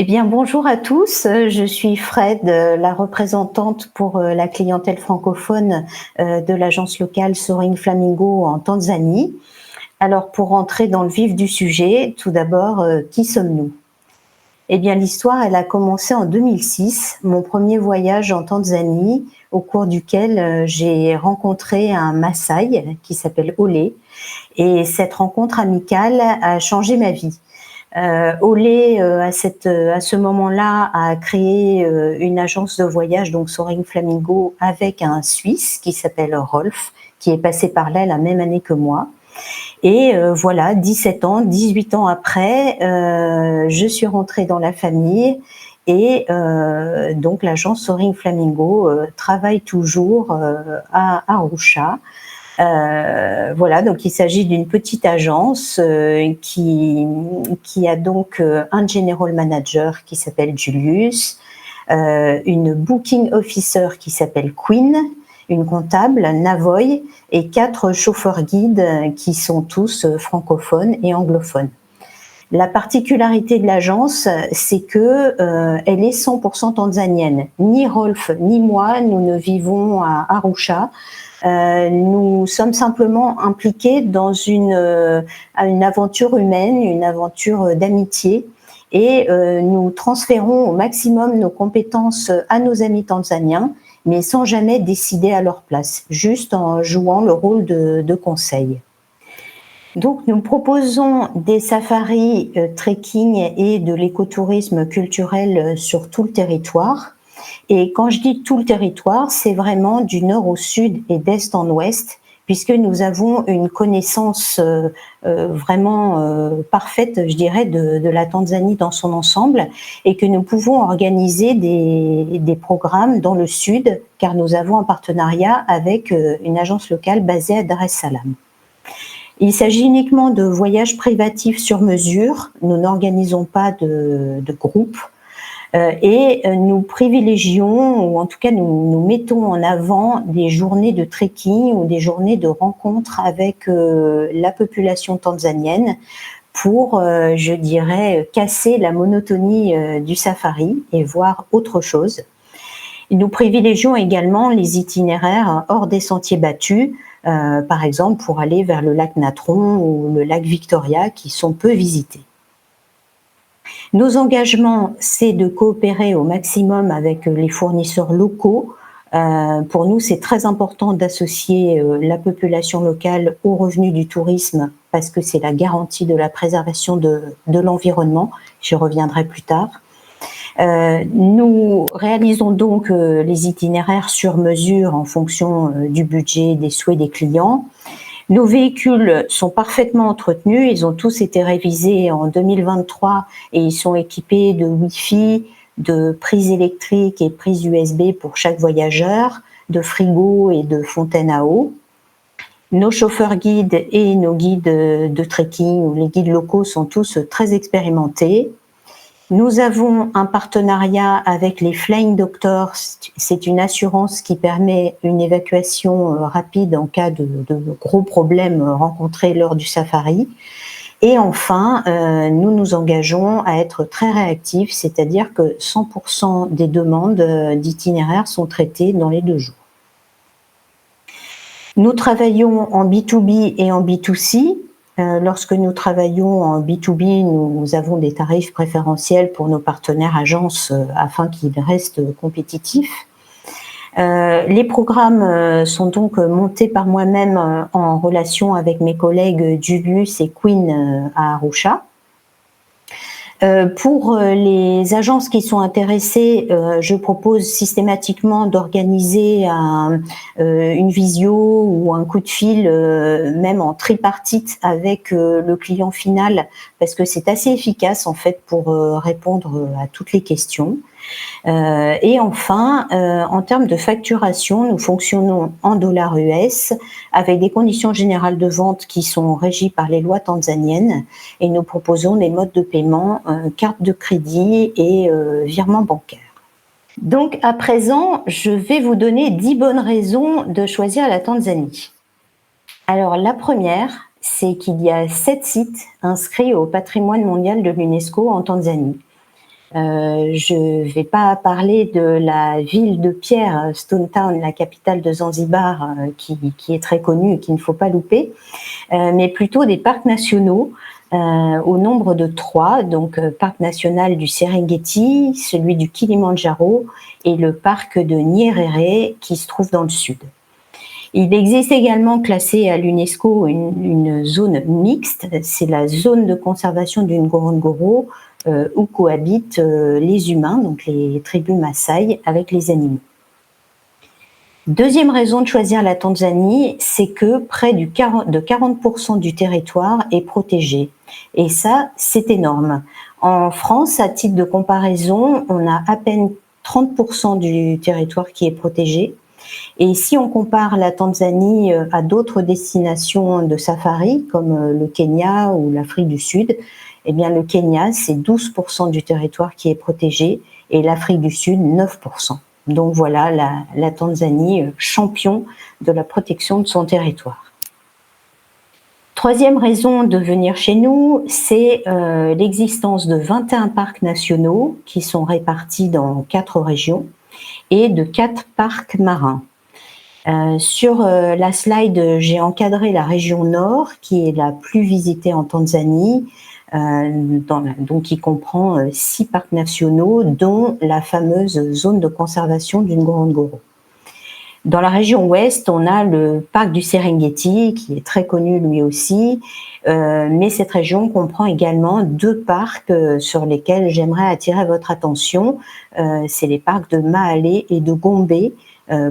Eh bien, bonjour à tous. Je suis Fred, la représentante pour la clientèle francophone de l'agence locale Soaring Flamingo en Tanzanie. Alors, pour rentrer dans le vif du sujet, tout d'abord, qui sommes-nous? Eh bien, l'histoire, elle a commencé en 2006, mon premier voyage en Tanzanie, au cours duquel j'ai rencontré un Maasai qui s'appelle Olé. Et cette rencontre amicale a changé ma vie. Olé, à ce moment-là, a créé une agence de voyage, donc Soaring Flamingo, avec un Suisse qui s'appelle Rolf, qui est passé par là la même année que moi. Et voilà, 17 ans, 18 ans après, je suis rentrée dans la famille et donc l'agence Soaring Flamingo travaille toujours à Arusha. Voilà, donc il s'agit d'une petite agence qui a donc un general manager qui s'appelle Julius, une booking officer qui s'appelle Queen, une comptable, Navoy, et 4 chauffeurs guides qui sont tous francophones et anglophones. La particularité de l'agence, c'est que elle est 100% tanzanienne. Ni Rolf ni moi, nous ne vivons à Arusha. Nous sommes simplement impliqués dans une aventure humaine, une aventure d'amitié, et nous transférons au maximum nos compétences à nos amis tanzaniens, mais sans jamais décider à leur place, juste en jouant le rôle de conseil. Donc, nous proposons des safaris trekking et de l'écotourisme culturel sur tout le territoire. Et quand je dis tout le territoire, c'est vraiment du nord au sud et d'est en ouest, puisque nous avons une connaissance vraiment parfaite, je dirais, de la Tanzanie dans son ensemble, et que nous pouvons organiser des programmes dans le sud, car nous avons un partenariat avec une agence locale basée à Dar es Salaam. Il s'agit uniquement de voyages privatifs sur mesure. Nous n'organisons pas de groupe. Et nous privilégions, ou en tout cas nous mettons en avant des journées de trekking ou des journées de rencontres avec la population tanzanienne pour, je dirais, casser la monotonie du safari et voir autre chose. Nous privilégions également les itinéraires hors des sentiers battus, par exemple pour aller vers le lac Natron ou le lac Victoria qui sont peu visités. Nos engagements, c'est de coopérer au maximum avec les fournisseurs locaux. Pour nous, c'est très important d'associer la population locale aux revenus du tourisme parce que c'est la garantie de la préservation de l'environnement. J'y reviendrai plus tard. Nous réalisons donc les itinéraires sur mesure en fonction du budget, des souhaits des clients. Nos véhicules sont parfaitement entretenus, ils ont tous été révisés en 2023 et ils sont équipés de Wi-Fi, de prises électriques et prises USB pour chaque voyageur, de frigo et de fontaines à eau. Nos chauffeurs guides et nos guides de trekking ou les guides locaux sont tous très expérimentés. Nous avons un partenariat avec les Flying Doctors, c'est une assurance qui permet une évacuation rapide en cas de gros problèmes rencontrés lors du safari. Et enfin, nous nous engageons à être très réactifs, c'est-à-dire que 100% des demandes d'itinéraires sont traitées dans les 2 jours. Nous travaillons en B2B et en B2C. Lorsque nous travaillons en B2B, nous avons des tarifs préférentiels pour nos partenaires agences afin qu'ils restent compétitifs. Les programmes sont donc montés par moi-même en relation avec mes collègues Julius et Queen à Arusha. Pour les agences qui sont intéressées, je propose systématiquement d'organiser une visio ou un coup de fil, même en tripartite avec le client final, parce que c'est assez efficace en fait pour répondre à toutes les questions. Et enfin, en termes de facturation, nous fonctionnons en dollars US avec des conditions générales de vente qui sont régies par les lois tanzaniennes et nous proposons des modes de paiement, carte de crédit et virement bancaire. Donc à présent, je vais vous donner 10 bonnes raisons de choisir la Tanzanie. Alors la première, c'est qu'il y a 7 sites inscrits au patrimoine mondial de l'UNESCO en Tanzanie. Je ne vais pas parler de la ville de pierre, Stone Town, la capitale de Zanzibar, qui est très connue et qu'il ne faut pas louper, mais plutôt des parcs nationaux au nombre de 3, donc parc national du Serengeti, celui du Kilimandjaro et le parc de Nyerere qui se trouve dans le sud. Il existe également classé à l'UNESCO une zone mixte, c'est la zone de conservation du Ngorongoro où cohabitent les humains, donc les tribus Maasai, avec les animaux. Deuxième raison de choisir la Tanzanie, c'est que près de 40% du territoire est protégé. Et ça, c'est énorme. En France, à titre de comparaison, on a à peine 30% du territoire qui est protégé. Et si on compare la Tanzanie à d'autres destinations de safari, comme le Kenya ou l'Afrique du Sud, eh bien le Kenya, c'est 12% du territoire qui est protégé et l'Afrique du Sud, 9%. Donc voilà la Tanzanie, champion de la protection de son territoire. Troisième raison de venir chez nous, c'est l'existence de 21 parcs nationaux qui sont répartis dans 4 régions et de 4 parcs marins. Sur la slide, j'ai encadré la région nord, qui est la plus visitée en Tanzanie, donc qui comprend 6 parcs nationaux, dont la fameuse zone de conservation du Ngorongoro. Dans la région ouest, on a le parc du Serengeti, qui est très connu lui aussi, mais cette région comprend également 2 parcs sur lesquels j'aimerais attirer votre attention. C'est les parcs de Mahale et de Gombe,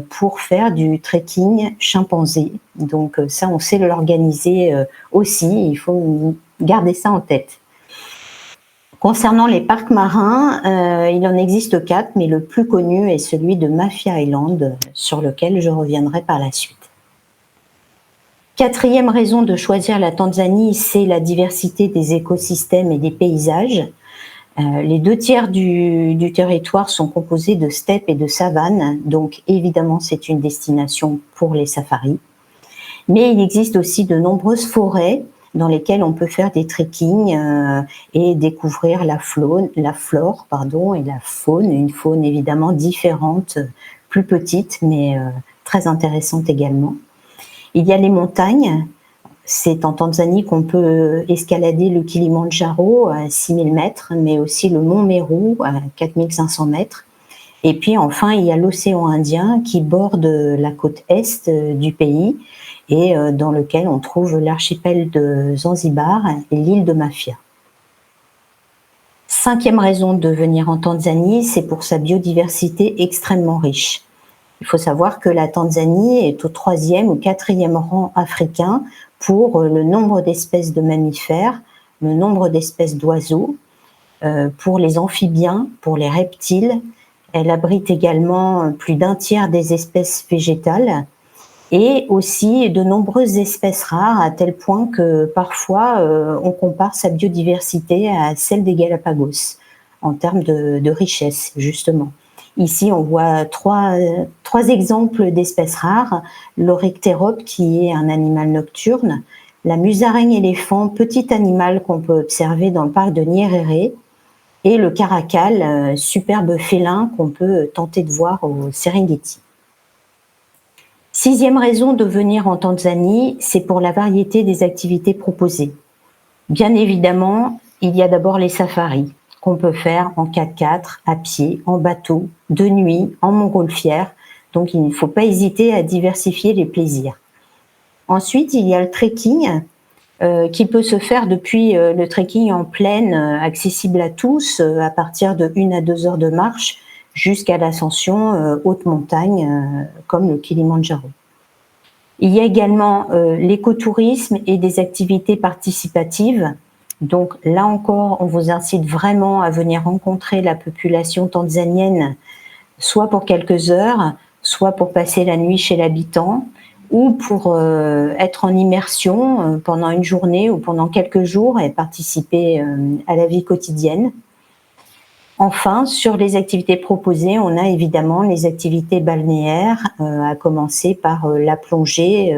pour faire du trekking chimpanzé. Donc ça, on sait l'organiser aussi, il faut garder ça en tête. Concernant les parcs marins, il en existe 4, mais le plus connu est celui de Mafia Island, sur lequel je reviendrai par la suite. Quatrième raison de choisir la Tanzanie, c'est la diversité des écosystèmes et des paysages. Les 2/3 du territoire sont composés de steppes et de savanes, donc évidemment c'est une destination pour les safaris. Mais il existe aussi de nombreuses forêts dans lesquelles on peut faire des trekking et découvrir la flore et la faune, une faune évidemment différente, plus petite mais très intéressante également. Il y a les montagnes. C'est en Tanzanie qu'on peut escalader le Kilimandjaro à 6000 mètres, mais aussi le mont Meru à 4500 mètres. Et puis enfin, il y a l'océan Indien qui borde la côte est du pays et dans lequel on trouve l'archipel de Zanzibar et l'île de Mafia. Cinquième raison de venir en Tanzanie, c'est pour sa biodiversité extrêmement riche. Il faut savoir que la Tanzanie est au 3e ou 4e rang africain pour le nombre d'espèces de mammifères, le nombre d'espèces d'oiseaux, pour les amphibiens, pour les reptiles. Elle abrite également plus d'un tiers des espèces végétales et aussi de nombreuses espèces rares, à tel point que parfois on compare sa biodiversité à celle des Galapagos en termes de richesse, justement. Ici, on voit trois exemples d'espèces rares. L'Oryctérope, qui est un animal nocturne, la musaraigne éléphant, petit animal qu'on peut observer dans le parc de Nyerere, et le caracal, superbe félin qu'on peut tenter de voir au Serengeti. Sixième raison de venir en Tanzanie, c'est pour la variété des activités proposées. Bien évidemment, il y a d'abord les safaris, qu'on peut faire en 4x4, à pied, en bateau, de nuit, en montgolfière. Donc il ne faut pas hésiter à diversifier les plaisirs. Ensuite, il y a le trekking qui peut se faire depuis le trekking en plaine, accessible à tous, à partir de 1 à 2 heures de marche, jusqu'à l'ascension haute montagne, comme le Kilimandjaro. Il y a également l'écotourisme et des activités participatives. Donc là encore, on vous incite vraiment à venir rencontrer la population tanzanienne, soit pour quelques heures, soit pour passer la nuit chez l'habitant, ou pour être en immersion pendant une journée ou pendant quelques jours et participer à la vie quotidienne. Enfin, sur les activités proposées, on a évidemment les activités balnéaires, à commencer par la plongée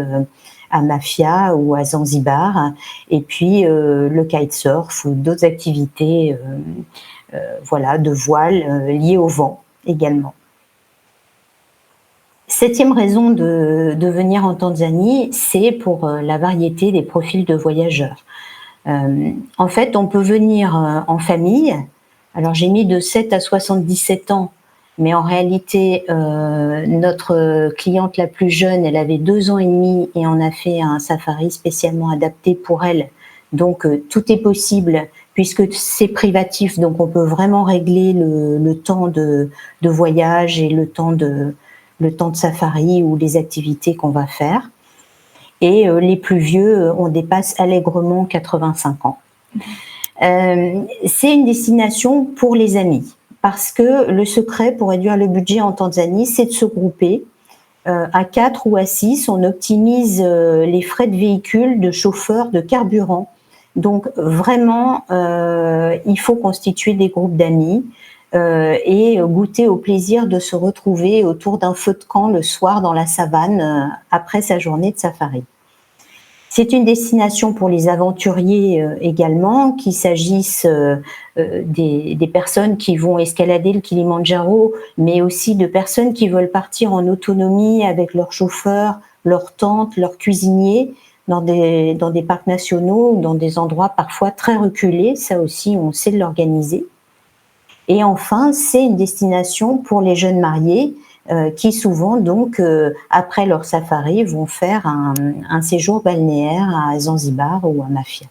à Mafia ou à Zanzibar, et puis le kitesurf ou d'autres activités voilà, de voiles liés au vent également. 7e raison de venir en Tanzanie, c'est pour la variété des profils de voyageurs. En fait, on peut venir en famille. Alors, j'ai mis de 7 à 77 ans, mais en réalité, notre cliente la plus jeune, elle avait 2 ans et demi et on a fait un safari spécialement adapté pour elle. Donc, tout est possible puisque c'est privatif, donc on peut vraiment régler le temps de voyage et le temps de safari ou les activités qu'on va faire. Et les plus vieux, on dépasse allègrement 85 ans. C'est une destination pour les amis, parce que le secret pour réduire le budget en Tanzanie, c'est de se grouper. À 4 ou à 6, on optimise les frais de véhicule, de chauffeur, de carburant. Donc vraiment, il faut constituer des groupes d'amis et goûter au plaisir de se retrouver autour d'un feu de camp le soir dans la savane après sa journée de safari. C'est une destination pour les aventuriers également, qu'il s'agisse des personnes qui vont escalader le Kilimandjaro, mais aussi de personnes qui veulent partir en autonomie avec leur chauffeur, leur tente, leur cuisinier, dans des parcs nationaux ou dans des endroits parfois très reculés. Ça aussi, on sait l'organiser. Et enfin, c'est une destination pour les jeunes mariés qui souvent, donc, après leur safari, vont faire un séjour balnéaire à Zanzibar ou à Mafia.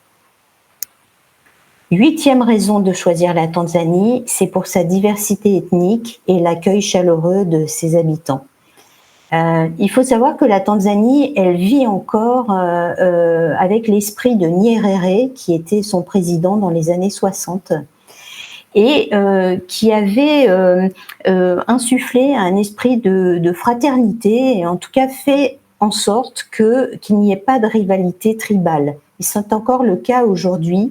8e raison de choisir la Tanzanie, c'est pour sa diversité ethnique et l'accueil chaleureux de ses habitants. Il faut savoir que la Tanzanie, elle vit encore avec l'esprit de Nyerere, qui était son président dans les années 60. Et qui avait insufflé un esprit de fraternité et en tout cas fait en sorte qu'il n'y ait pas de rivalité tribale. Et c'est encore le cas aujourd'hui.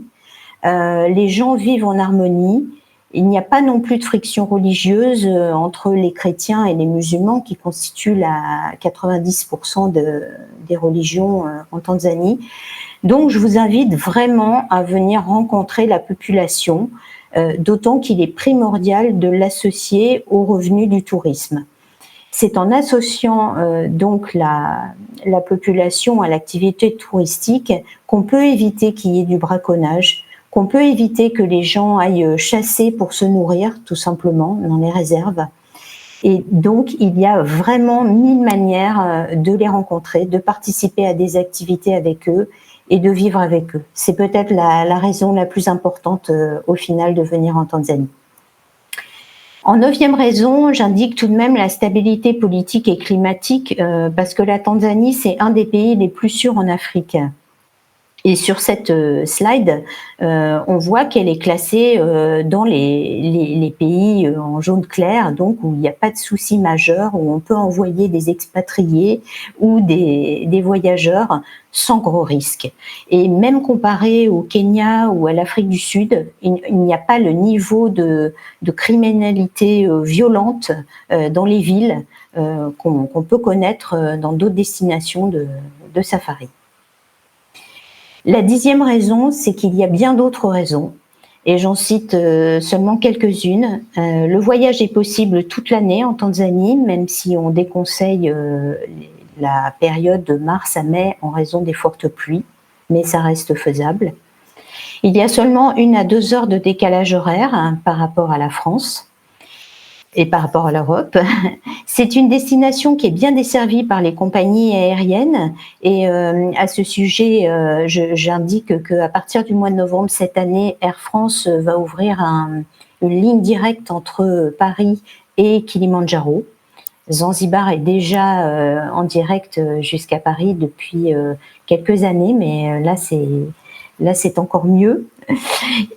Les gens vivent en harmonie. Il n'y a pas non plus de friction religieuse entre les chrétiens et les musulmans qui constituent 90% des religions en Tanzanie. Donc je vous invite vraiment à venir rencontrer la population, d'autant qu'il est primordial de l'associer aux revenus du tourisme. C'est en associant donc la population à l'activité touristique qu'on peut éviter qu'il y ait du braconnage, qu'on peut éviter que les gens aillent chasser pour se nourrir, tout simplement, dans les réserves. Et donc, il y a vraiment 1000 manières de les rencontrer, de participer à des activités avec eux et de vivre avec eux. C'est peut-être la raison la plus importante au final de venir en Tanzanie. En 9e raison, j'indique tout de même la stabilité politique et climatique parce que la Tanzanie, c'est un des pays les plus sûrs en Afrique. Et sur cette slide, on voit qu'elle est classée dans les pays en jaune clair, donc où il n'y a pas de souci majeur, où on peut envoyer des expatriés ou des voyageurs sans gros risques. Et même comparé au Kenya ou à l'Afrique du Sud, il n'y a pas le niveau de criminalité violente dans les villes qu'on peut connaître dans d'autres destinations de safari. La 10e raison, c'est qu'il y a bien d'autres raisons, et j'en cite seulement quelques-unes. Le voyage est possible toute l'année en Tanzanie, même si on déconseille la période de mars à mai en raison des fortes pluies, mais ça reste faisable. Il y a seulement 1 à 2 heures de décalage horaire par rapport à la France et par rapport à l'Europe. C'est une destination qui est bien desservie par les compagnies aériennes et à ce sujet, j'indique qu'à partir du mois de novembre cette année, Air France va ouvrir une ligne directe entre Paris et Kilimandjaro. Zanzibar est déjà en direct jusqu'à Paris depuis quelques années, mais là c'est encore mieux.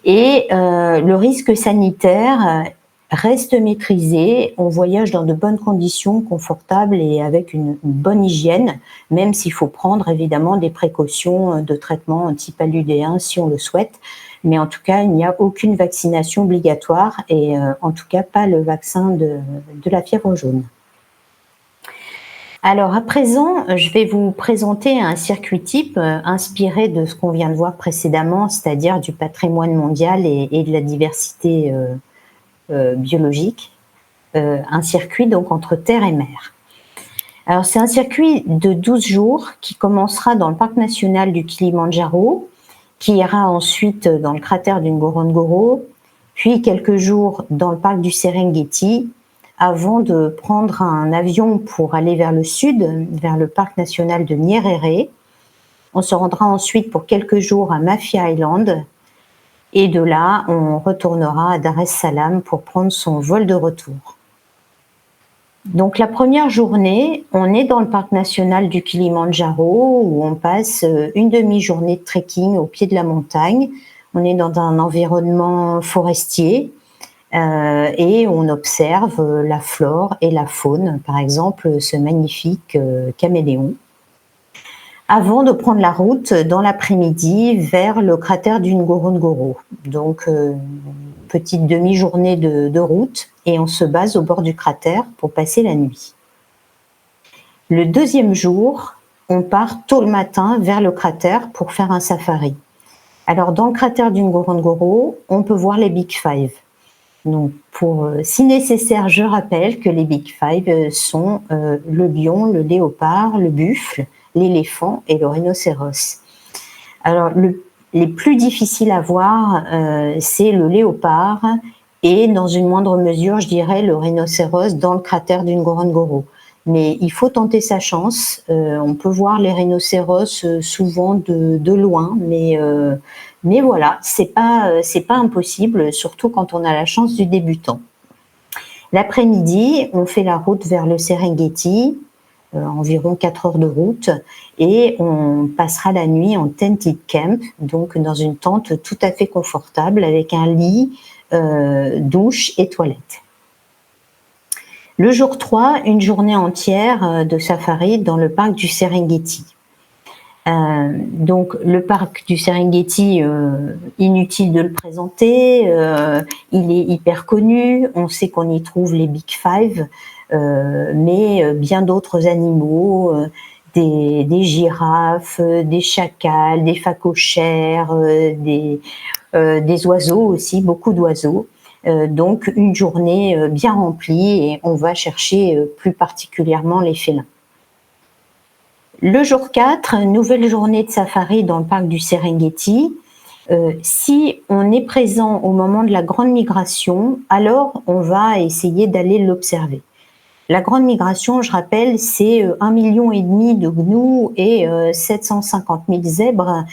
Et le risque sanitaire reste maîtrisé, on voyage dans de bonnes conditions, confortables et avec une bonne hygiène, même s'il faut prendre évidemment des précautions de traitement antipaludéen si on le souhaite. Mais en tout cas, il n'y a aucune vaccination obligatoire et en tout cas pas le vaccin de la fièvre jaune. Alors à présent, je vais vous présenter un circuit type inspiré de ce qu'on vient de voir précédemment, c'est-à-dire du patrimoine mondial et de la diversité biologique. Un circuit donc entre terre et mer. Alors c'est un circuit de 12 jours qui commencera dans le parc national du Kilimandjaro, qui ira ensuite dans le cratère du Ngorongoro, puis quelques jours dans le parc du Serengeti, avant de prendre un avion pour aller vers le sud, vers le parc national de Nyerere. On se rendra ensuite pour quelques jours à Mafia Island, et de là, on retournera à Dar es Salaam pour prendre son vol de retour. Donc la première journée, on est dans le parc national du Kilimandjaro où on passe une demi-journée de trekking au pied de la montagne. On est dans un environnement forestier et on observe la flore et la faune, par exemple ce magnifique caméléon. Avant de prendre la route dans l'après-midi vers le cratère du Ngorongoro. Donc petite demi-journée de route et on se base au bord du cratère pour passer la nuit. Le deuxième jour, on part tôt le matin vers le cratère pour faire un safari. Alors dans le cratère du Ngorongoro, on peut voir les Big Five. Donc si nécessaire, je rappelle que les Big Five sont le lion, le léopard, le buffle, l'éléphant et le rhinocéros. Alors les plus difficiles à voir, c'est le léopard et dans une moindre mesure, je dirais, le rhinocéros dans le cratère du Ngorongoro. Mais il faut tenter sa chance. On peut voir les rhinocéros souvent de loin, mais voilà, c'est pas impossible, surtout quand on a la chance du débutant. L'après-midi, on fait la route vers le Serengeti, environ 4 heures de route, et on passera la nuit en tented camp, donc dans une tente tout à fait confortable avec un lit, douche et toilette. Le jour 3, une journée entière de safari dans le parc du Serengeti. Donc le parc du Serengeti, inutile de le présenter, il est hyper connu, on sait qu'on y trouve les Big Five, mais bien d'autres animaux, des girafes, des chacals, des phacochères, des oiseaux aussi, beaucoup d'oiseaux. Donc une journée bien remplie et on va chercher plus particulièrement les félins. Le jour 4, nouvelle journée de safari dans le parc du Serengeti. Si on est présent au moment de la grande migration, alors on va essayer d'aller l'observer. La grande migration, je rappelle, c'est 1,5 million de gnous et 750 000 zèbres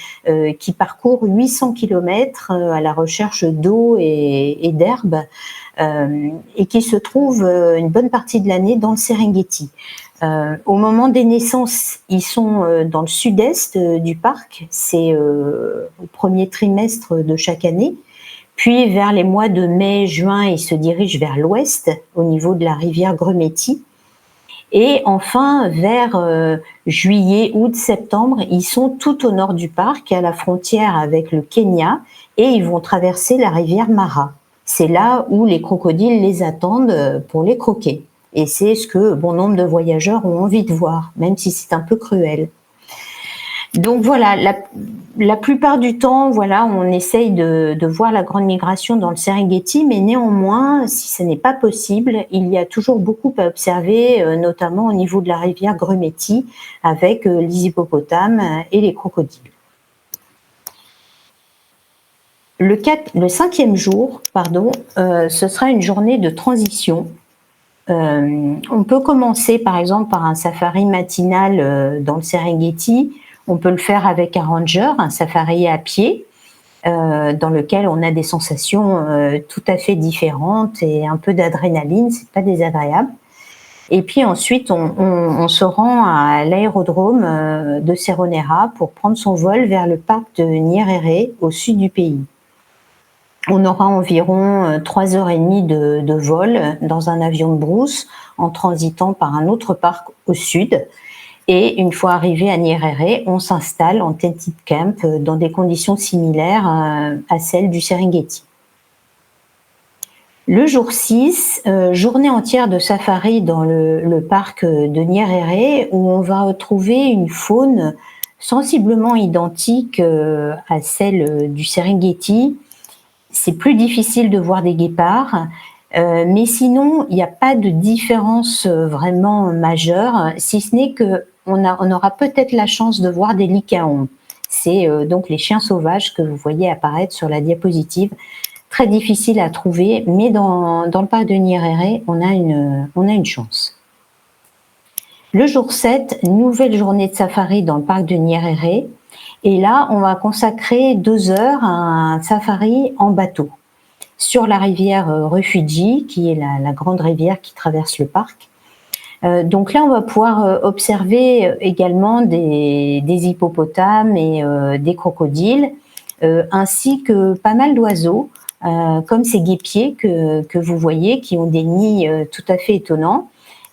qui parcourent 800 km à la recherche d'eau et d'herbe et qui se trouvent une bonne partie de l'année dans le Serengeti. Au moment des naissances, ils sont dans le sud-est du parc, c'est au premier trimestre de chaque année. Puis vers les mois de mai, juin, ils se dirigent vers l'ouest, au niveau de la rivière Grumeti. Et enfin, vers juillet, août, septembre, ils sont tout au nord du parc, à la frontière avec le Kenya, et ils vont traverser la rivière Mara. C'est là où les crocodiles les attendent pour les croquer. Et c'est ce que bon nombre de voyageurs ont envie de voir, même si c'est un peu cruel. Donc voilà, la plupart du temps, voilà, on essaye de voir la grande migration dans le Serengeti, mais néanmoins, si ce n'est pas possible, il y a toujours beaucoup à observer, notamment au niveau de la rivière Grumeti, avec les hippopotames et les crocodiles. Le 5e jour, ce sera une journée de transition. On peut commencer par exemple par un safari matinal dans le Serengeti. On peut le faire avec un ranger, un safari à pied, dans lequel on a des sensations tout à fait différentes et un peu d'adrénaline, c'est pas désagréable. Et puis ensuite, on se rend à l'aérodrome de Seronera pour prendre son vol vers le parc de Nyerere, au sud du pays. On aura environ 3h30 de vol dans un avion de brousse en transitant par un autre parc au sud. Et une fois arrivé à Nyerere, on s'installe en tented camp dans des conditions similaires à celles du Serengeti. Le jour 6, journée entière de safari dans le parc de Nyerere, où on va retrouver une faune sensiblement identique à celle du Serengeti. C'est plus difficile de voir des guépards, mais sinon, il n'y a pas de différence vraiment majeure, si ce n'est qu'on aura peut-être la chance de voir des lycaons. C'est donc les chiens sauvages que vous voyez apparaître sur la diapositive. Très difficile à trouver, mais dans le parc de Nyerere, on a une chance. Le jour 7, nouvelle journée de safari dans le parc de Nyerere. Et là, on va consacrer 2 heures à un safari en bateau sur la rivière Rufiji, qui est la grande rivière qui traverse le parc. Donc là, on va pouvoir observer également des hippopotames et des crocodiles, ainsi que pas mal d'oiseaux, comme ces guépiers que vous voyez, qui ont des nids tout à fait étonnants,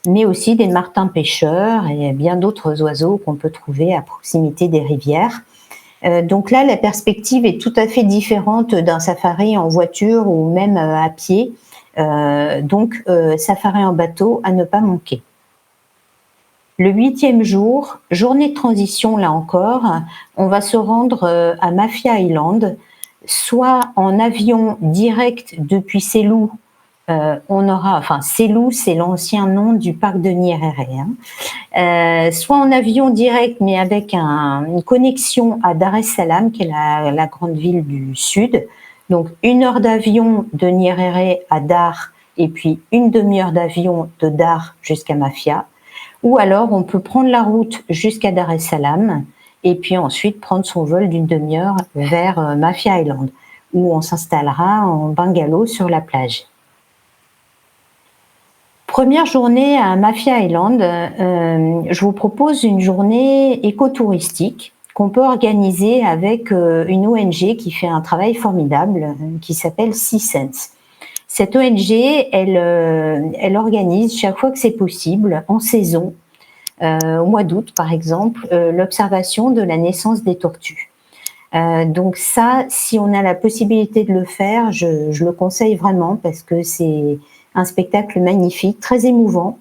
mais aussi des martins pêcheurs et bien d'autres oiseaux qu'on peut trouver à proximité des rivières. Donc là, la perspective est tout à fait différente d'un safari en voiture ou même à pied. Donc, safari en bateau à ne pas manquer. Le 8e jour, journée de transition là encore, on va se rendre à Mafia Island, soit en avion direct depuis Selu. Selu, c'est l'ancien nom du parc de Nyerere, soit en avion direct, mais avec une connexion à Dar es Salaam, qui est la grande ville du sud. Donc 1 heure d'avion de Nyerere à Dar, et puis 1 demi-heure d'avion de Dar jusqu'à Mafia. Ou alors on peut prendre la route jusqu'à Dar es Salaam, et puis ensuite prendre son vol d'1 demi-heure vers Mafia Island, où on s'installera en bungalow sur la plage. Première journée à Mafia Island, je vous propose une journée écotouristique qu'on peut organiser avec une ONG qui fait un travail formidable, qui s'appelle Sea Sense. Cette ONG, elle organise chaque fois que c'est possible, en saison, au mois d'août par exemple, l'observation de la naissance des tortues. Donc ça, si on a la possibilité de le faire, je le conseille vraiment parce que c'est un spectacle magnifique, très émouvant.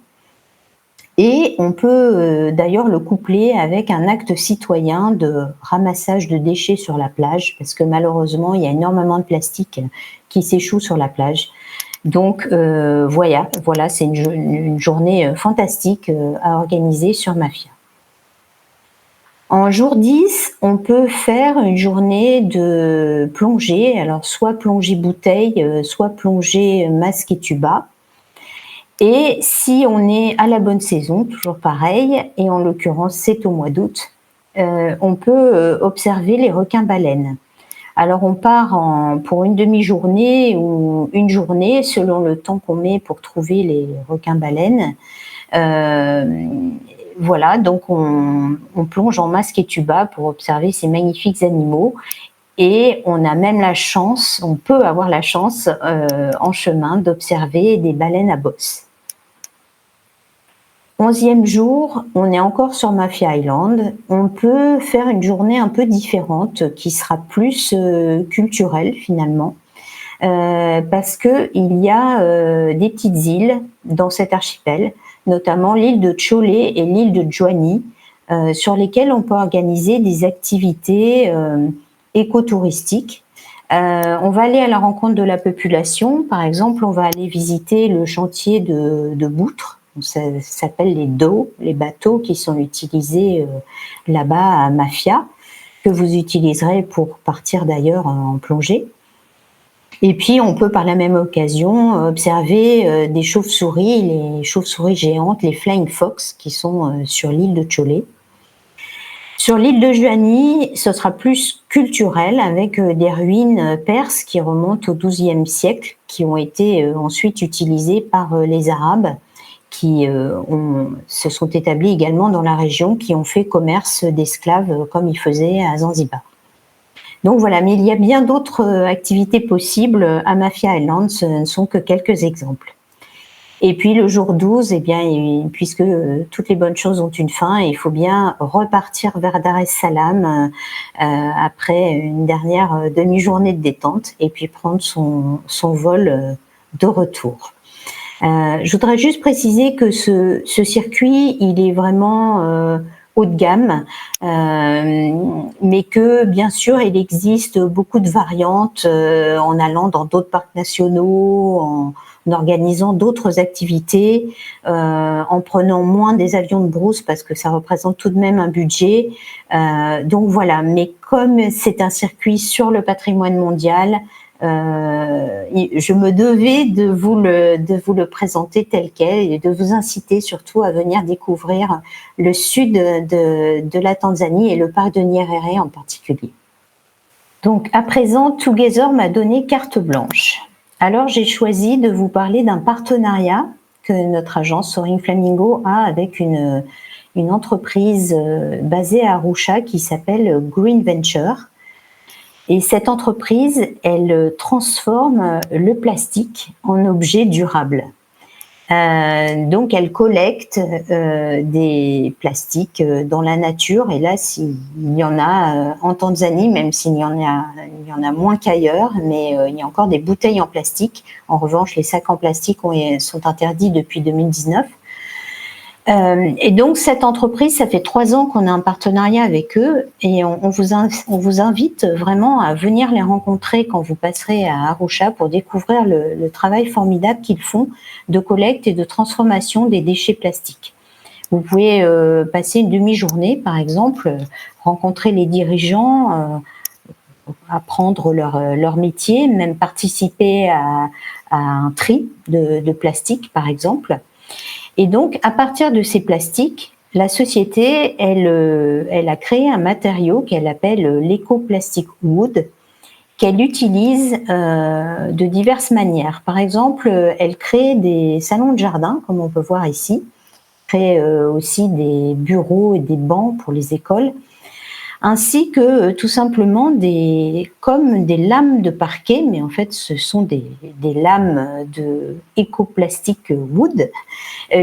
Et on peut d'ailleurs le coupler avec un acte citoyen de ramassage de déchets sur la plage, parce que malheureusement, il y a énormément de plastique qui s'échoue sur la plage. Donc voilà, c'est une journée fantastique à organiser sur Mafia. En jour 10, on peut faire une journée de plongée, alors soit plongée bouteille, soit plongée masque et tuba. Et si on est à la bonne saison, toujours pareil, et en l'occurrence c'est au mois d'août, on peut observer les requins-baleines. Alors on part pour une demi-journée ou une journée selon le temps qu'on met pour trouver les requins-baleines. Voilà, donc on plonge en masque et tuba pour observer ces magnifiques animaux. Et on a même la chance, on peut avoir la chance en chemin d'observer des baleines à bosse. 11e jour, on est encore sur Mafia Island. On peut faire une journée un peu différente qui sera plus culturelle finalement. Parce qu'il y a des petites îles dans cet archipel, notamment l'île de Chole et l'île de Juani, sur lesquelles on peut organiser des activités écotouristiques. On va aller à la rencontre de la population. Par exemple, on va aller visiter le chantier de Boutre. Ça s'appelle les DOW, les bateaux qui sont utilisés là-bas à Mafia, que vous utiliserez pour partir d'ailleurs en plongée. Et puis, on peut par la même occasion observer des chauves-souris, les chauves-souris géantes, les flying fox, qui sont sur l'île de Chole. Sur l'île de Juani, ce sera plus culturel, avec des ruines perses qui remontent au XIIe siècle, qui ont été ensuite utilisées par les Arabes, qui se sont établis également dans la région, qui ont fait commerce d'esclaves comme ils faisaient à Zanzibar. Donc voilà, mais il y a bien d'autres activités possibles à Mafia Island, ce ne sont que quelques exemples. Et puis le jour 12, eh bien, puisque toutes les bonnes choses ont une fin, il faut bien repartir vers Dar es Salaam après une dernière demi-journée de détente et puis prendre son vol de retour. Je voudrais juste préciser que ce circuit, il est vraiment haut de gamme, mais que bien sûr, il existe beaucoup de variantes en allant dans d'autres parcs nationaux, en organisant d'autres activités, en prenant moins des avions de brousse parce que ça représente tout de même un budget. Donc voilà, mais comme c'est un circuit sur le patrimoine mondial, je me devais de vous le présenter tel quel et de vous inciter surtout à venir découvrir le sud de la Tanzanie et le parc de Nyerere en particulier. Donc à présent, Together m'a donné carte blanche. Alors j'ai choisi de vous parler d'un partenariat que notre agence Soaring Flamingo a avec une entreprise basée à Arusha qui s'appelle Green Venture. Et cette entreprise, elle transforme le plastique en objet durable. Donc, elle collecte des plastiques dans la nature. Et là, s'il y en a en Tanzanie, même s'il y en a moins qu'ailleurs, mais il y a encore des bouteilles en plastique. En revanche, les sacs en plastique sont interdits depuis 2019. Et donc cette entreprise, ça fait 3 ans qu'on a un partenariat avec eux et on vous invite vraiment à venir les rencontrer quand vous passerez à Arusha pour découvrir le travail formidable qu'ils font de collecte et de transformation des déchets plastiques. Vous pouvez passer une demi-journée, par exemple, rencontrer les dirigeants, apprendre leur métier, même participer à un tri de plastique, par exemple. Et donc, à partir de ces plastiques, la société, elle a créé un matériau qu'elle appelle l'éco-plastic wood, qu'elle utilise de diverses manières. Par exemple, elle crée des salons de jardin, comme on peut voir ici, crée aussi des bureaux et des bancs pour les écoles, ainsi que tout simplement comme des lames de parquet, mais en fait ce sont des lames de éco-plastic wood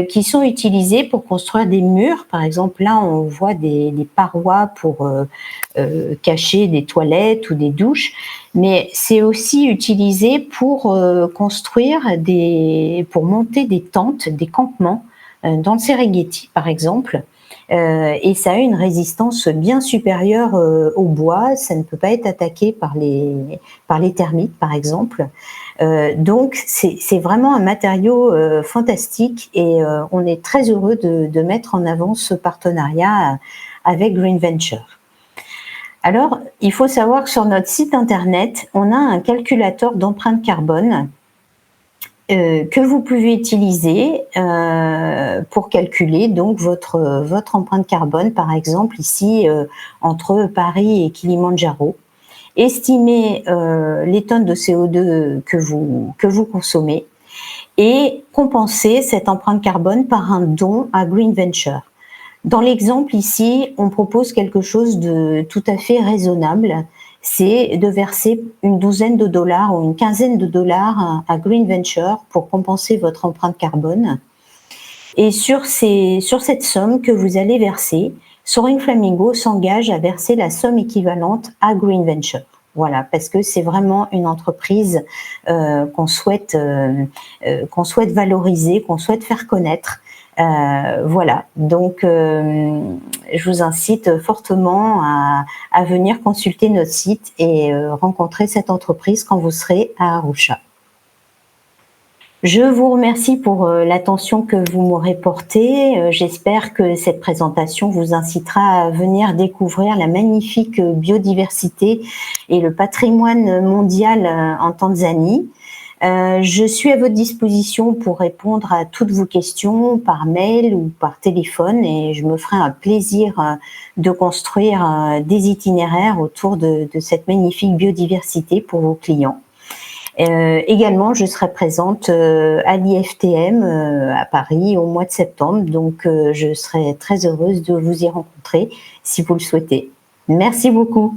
qui sont utilisées pour construire des murs. Par exemple, là on voit des parois pour cacher des toilettes ou des douches, mais c'est aussi utilisé pour construire pour monter des tentes, des campements dans le Serengeti par exemple. Et ça a une résistance bien supérieure au bois, ça ne peut pas être attaqué par les termites par exemple. Donc c'est vraiment un matériau fantastique et on est très heureux de mettre en avant ce partenariat avec Green Venture. Alors, il faut savoir que sur notre site internet, on a un calculateur d'empreinte carbone que vous pouvez utiliser pour calculer donc votre empreinte carbone, par exemple ici entre Paris et Kilimandjaro, estimer les tonnes de CO2 que vous consommez et compenser cette empreinte carbone par un don à Green Venture. Dans l'exemple ici, on propose quelque chose de tout à fait raisonnable. C'est de verser une douzaine de dollars ou une quinzaine de dollars à Green Venture pour compenser votre empreinte carbone. Et sur cette somme que vous allez verser, Soaring Flamingo s'engage à verser la somme équivalente à Green Venture. Voilà, parce que c'est vraiment une entreprise qu'on souhaite valoriser, qu'on souhaite faire connaître. Voilà, donc je vous incite fortement à venir consulter notre site et rencontrer cette entreprise quand vous serez à Arusha. Je vous remercie pour l'attention que vous m'aurez portée. J'espère que cette présentation vous incitera à venir découvrir la magnifique biodiversité et le patrimoine mondial en Tanzanie. Je suis à votre disposition pour répondre à toutes vos questions par mail ou par téléphone et je me ferai un plaisir de construire des itinéraires autour de cette magnifique biodiversité pour vos clients. Également, je serai présente à l'IFTM à Paris au mois de septembre, donc je serai très heureuse de vous y rencontrer si vous le souhaitez. Merci beaucoup.